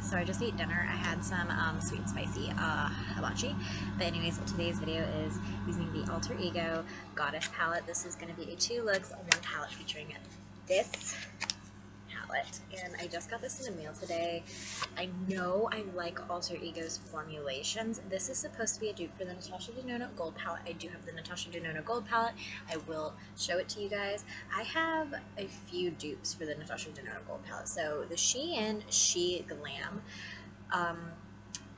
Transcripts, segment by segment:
guys, so I just ate dinner. I had some sweet and spicy hibachi. But anyways, today's video is using the Alter Ego Goddess palette. This is going to be a 2 looks, 1 palette featuring this palette. And I just got this in the mail today. I know I like Alter Ego's formulations. This is supposed to be a dupe for the Natasha Denona Gold palette. I do have the Natasha Denona Gold palette. I will show it to you guys. I have a few dupes for the Natasha Denona Gold palette. So the Shein She Glam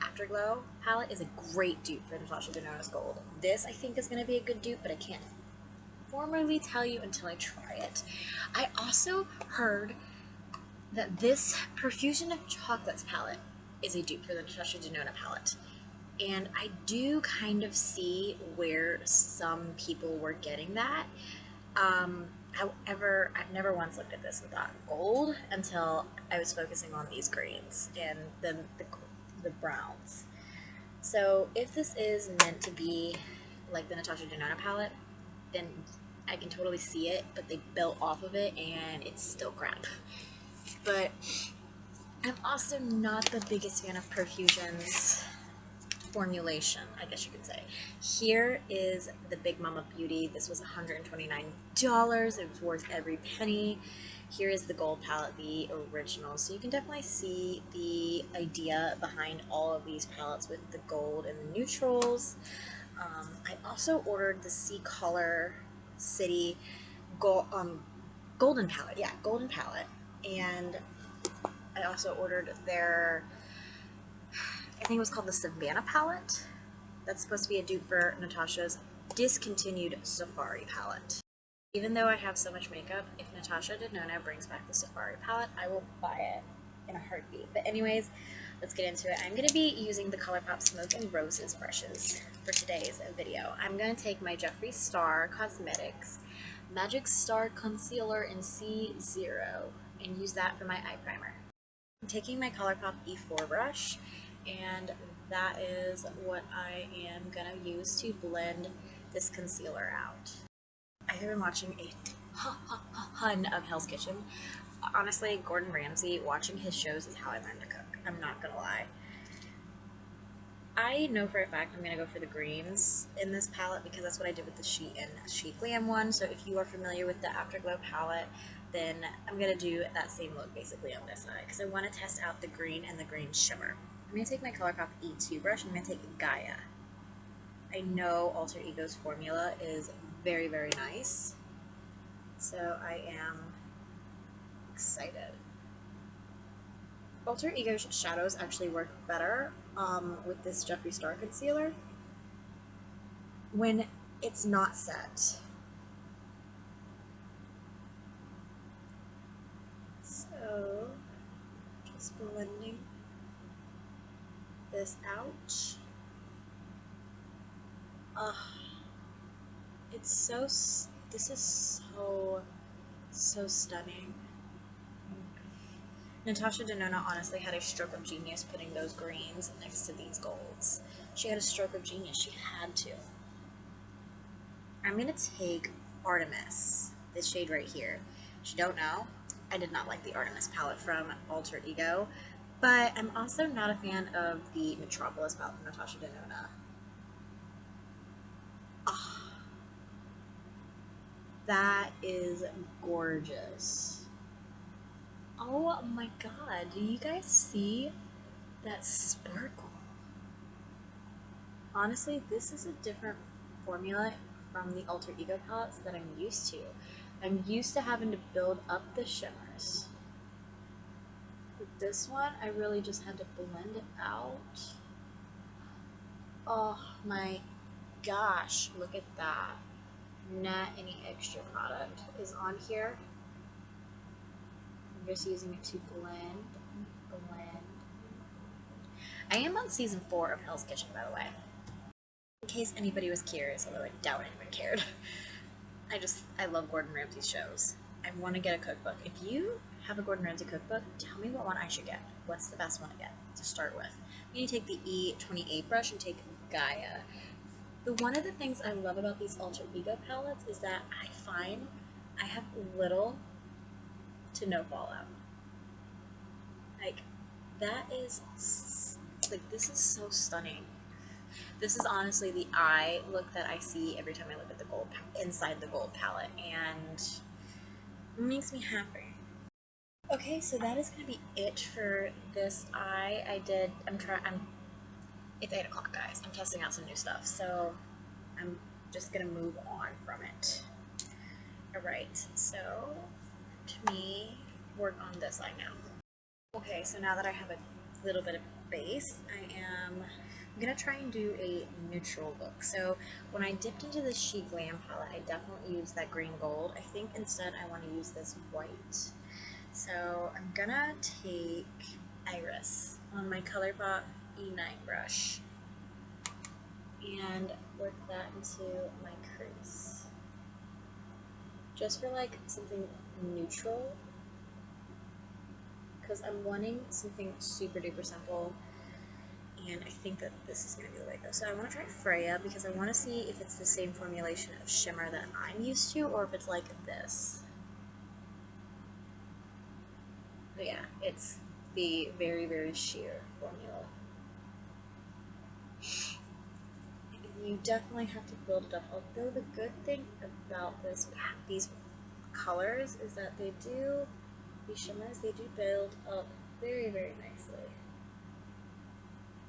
Afterglow palette is a great dupe for Natasha Denona's Gold. This I think is going to be a good dupe, but I can't formally tell you until I try it. I also heard that this Profusion of Chocolates palette is a dupe for the Natasha Denona palette. And I do kind of see where some people were getting that. However, I've never once looked at this and thought gold until I was focusing on these greens and then the browns. So if this is meant to be like the Natasha Denona palette, then I can totally see it, but they built off of it and it's still crap. But I'm also not the biggest fan of Profusion's formulation, I guess you could say. Here is the Big Mama Beauty. This was $129. It was worth every penny. Here is the gold palette, the original. So you can definitely see the idea behind all of these palettes with the gold and the neutrals. I also ordered the Sea Color City golden palette. Yeah, golden palette. And I also ordered their, I think it was called the Savannah palette. That's supposed to be a dupe for Natasha's discontinued Safari palette. Even though I have so much makeup, if Natasha Denona brings back the Safari palette, I will buy it in a heartbeat. But anyways, let's get into it. I'm going to be using the ColourPop Smoke and Roses brushes for today's video. I'm going to take my Jeffree Star Cosmetics Magic Star Concealer in C0 and use that for my eye primer. I'm taking my ColourPop E4 brush, and that is what I am going to use to blend this concealer out. I have been watching a ton of Hell's Kitchen. Honestly, Gordon Ramsay, watching his shows is how I learned to cook. I'm not going to lie. I know for a fact I'm going to go for the greens in this palette because that's what I did with the Shein She Glam one. So if you are familiar with the Afterglow palette, then I'm going to do that same look basically on this side because I want to test out the green and the green shimmer. I'm going to take my ColourPop E2 brush and I'm going to take Gaia. I know Alter Ego's formula is very, very nice, so I am excited. Alter Ego's shadows actually work better with this Jeffree Star concealer when it's not set. So, just blending this out. It's so, this is so stunning. Natasha Denona honestly had a stroke of genius putting those greens next to these golds. She had a stroke of genius. She had to. I'm going to take Artemis, this shade right here. If you don't know, I did not like the Artemis palette from Alter Ego, but I'm also not a fan of the Metropolis palette from Natasha Denona. Oh, that is gorgeous. Oh my god, do you guys see that sparkle? Honestly, this is a different formula from the Alter Ego palettes that I'm used to. I'm used to having to build up the shimmers. With this one, I really just had to blend it out. Oh my gosh, look at that. Not any extra product is on here. I'm just using it to blend. I am on season 4 of Hell's Kitchen, by the way. In case anybody was curious, although I doubt anyone cared. I love Gordon Ramsay's shows. I want to get a cookbook. If you have a Gordon Ramsay cookbook, tell me what one I should get. What's the best one to get to start with? I'm going to take the E28 brush and take Gaia. One of the things I love about these Alter Ego palettes is that I find I have little to no fallout. Like, That is, like, this is so stunning. This is honestly the eye look that I see every time I look at the gold inside the gold palette, and it makes me happy. Okay, so that is gonna be it for this eye. It's 8 o'clock, guys. I'm testing out some new stuff, so I'm just gonna move on from it. Alright, so let me work on this eye now. Okay, so now that I have a little bit of base, I'm gonna try and do a neutral look. So when I dipped into the She Glam palette, I definitely used that green gold. I think instead I want to use this white. So I'm gonna take Iris on my ColourPop E9 brush and work that into my crease. Just for like something neutral, because I'm wanting something super duper simple, and I think that this is going to be the way to go. So I want to try Freya because I want to see if it's the same formulation of shimmer that I'm used to, or if it's like this. But yeah, it's the very, very sheer formula. You definitely have to build it up. Although the good thing about these colors is that these shimmers, they do build up very, very nicely.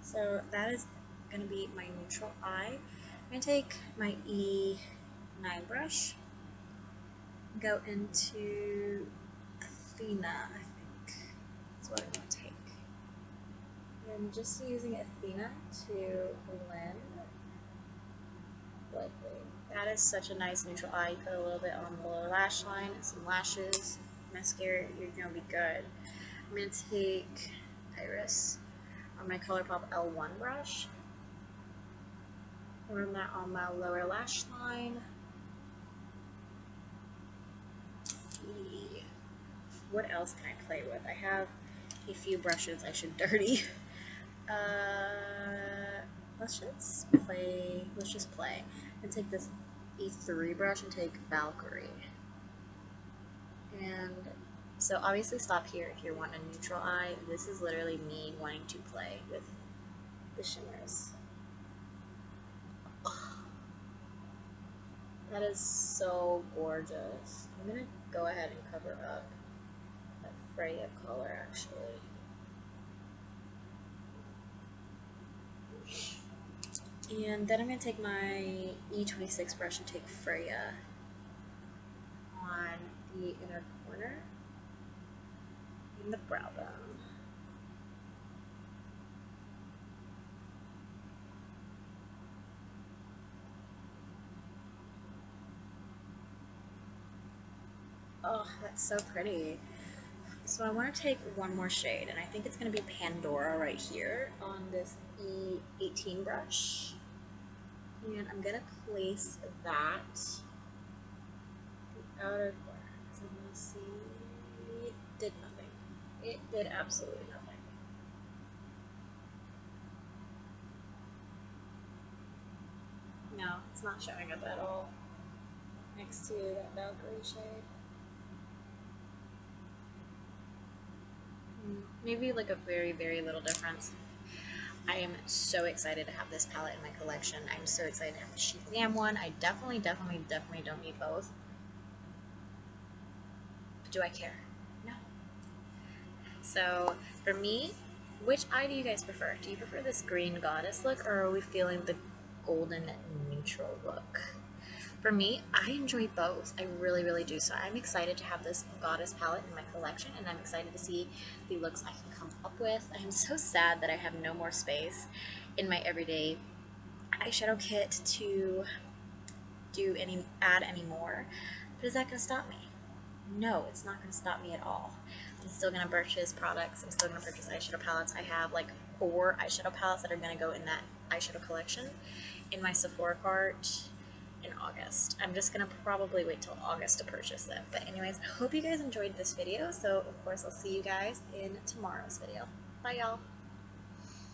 So that is going to be my neutral eye. I'm going to take my E9 brush, go into Athena, I think that's what I'm going to take. And just using Athena to blend lightly. That is such a nice neutral eye. You put a little bit on the lower lash line, some lashes, mascara, you're going to be good. I'm going to take Iris on my ColourPop L1 brush, run that on my lower lash line. What else can I play with? I have a few brushes I should dirty. Let's just play. And take this E3 brush and take Valkyrie. And so obviously stop here if you're wanting a neutral eye. This is literally me wanting to play with the shimmers. Oh, that is so gorgeous. I'm gonna go ahead and cover up that Freya color actually. And then I'm going to take my E26 brush and take Freya on the inner corner in the brow bone. Oh, that's so pretty. So I want to take one more shade, and I think it's going to be Pandora right here on this E18 brush. And I'm going to place that the outer corner. So I'm going to see, it did nothing. It did absolutely nothing. No, it's not showing up at all next to that Valkyrie shade. Maybe like a very, very little difference. I am so excited to have this palette in my collection. I'm so excited to have the She Glam one. I definitely don't need both. But do I care? No. So for me, which eye do you guys prefer? Do you prefer this green goddess look, or are we feeling the golden neutral look? For me, I enjoy both. I really, really do. So I'm excited to have this goddess palette in my collection, and I'm excited to see the looks I can come up with. I am so sad that I have no more space in my everyday eyeshadow kit to add any more. But is that going to stop me? No, it's not going to stop me at all. I'm still going to purchase products. I'm still going to purchase eyeshadow palettes. I have like 4 eyeshadow palettes that are going to go in that eyeshadow collection in my Sephora cart in August. I'm just going to probably wait till August to purchase them. But anyways, I hope you guys enjoyed this video. So of course I'll see you guys in tomorrow's video. Bye y'all.